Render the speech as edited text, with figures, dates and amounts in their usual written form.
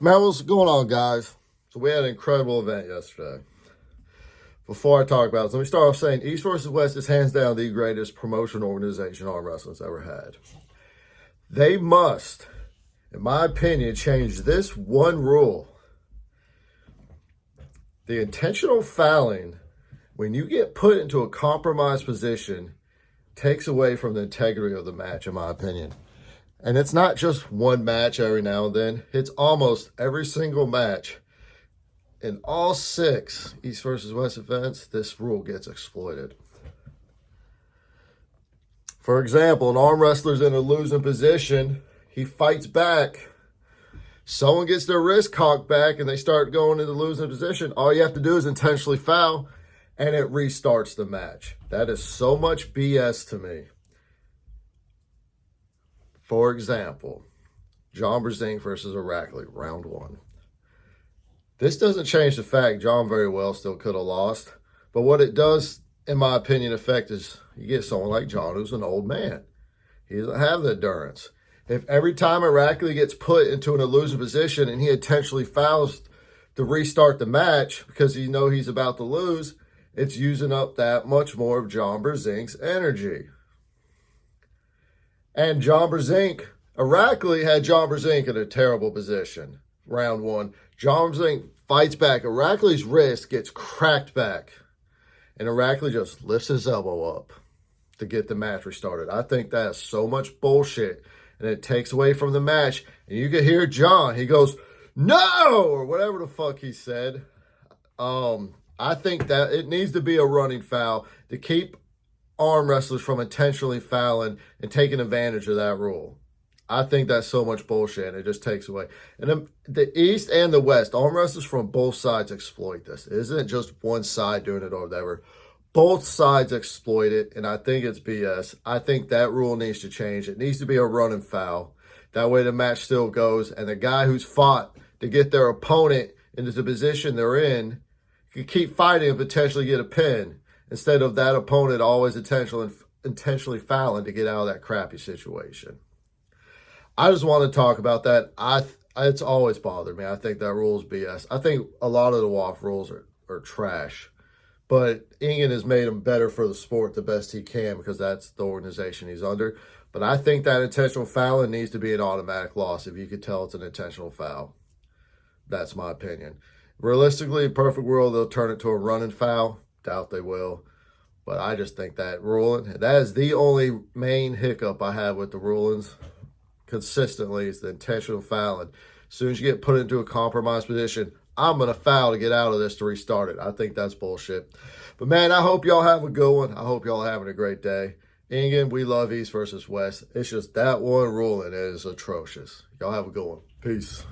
Man, what's going on, guys? So we had an incredible event yesterday. Before I talk about it, let me start off saying East versus West is hands down the greatest promotion organization arm wrestling's ever had. They must, in my opinion, change this one rule. The intentional fouling, when you get put into a compromised position, takes away from the integrity of the match, in my opinion. And it's not just one match every now and then. It's almost every single match. In all 6 East versus West events, this rule gets exploited. For example, an arm wrestler's in a losing position. He fights back. Someone gets their wrist cocked back and they start going into the losing position. All you have to do is intentionally foul and it restarts the match. That is so much BS to me. For example, John Brzenk versus Armwrestling, round 1. This doesn't change the fact John very well still could have lost. But what it does, in my opinion, affect is you get someone like John who's an old man. He doesn't have the endurance. If every time Armwrestling gets put into an losing position and he intentionally fouls to restart the match because he knows he's about to lose, it's using up that much more of John Brzenk's energy. And John Brzenk, Armwrestling had John Brzenk in a terrible position. Round 1. John Brzenk fights back. Armwrestling's wrist gets cracked back. And Armwrestling just lifts his elbow up to get the match restarted. I think that is so much bullshit. And it takes away from the match. And you can hear John. He goes, "No!" or whatever the fuck he said. I think that it needs to be a running foul to keep arm wrestlers from intentionally fouling and taking advantage of that rule. I think that's so much bullshit, and it just takes away. And the East and the West, arm wrestlers from both sides exploit this. It isn't just one side doing it or whatever. Both sides exploit it, and I think it's BS. I think that rule needs to change. It needs to be a running foul. That way the match still goes, and the guy who's fought to get their opponent into the position they're in can keep fighting and potentially get a pin, instead of that opponent always intentionally fouling to get out of that crappy situation. I just want to talk about that. It's always bothered me. I think that rule is BS. I think a lot of the WAF rules are trash. But Ingen has made them better for the sport the best he can because that's the organization he's under. But I think that intentional fouling needs to be an automatic loss if you could tell it's an intentional foul. That's my opinion. Realistically, in a perfect world, they'll turn it to a running foul. Doubt they will. But I just think that ruling, that is the only main hiccup I have with the rulings consistently, is the intentional fouling. As soon as you get put into a compromised position, I'm going to foul to get out of this to restart it. I think that's bullshit. But man, I hope y'all have a good one. I hope y'all are having a great day. Ingen, we love East versus West. It's just that one ruling is atrocious. Y'all have a good one. Peace.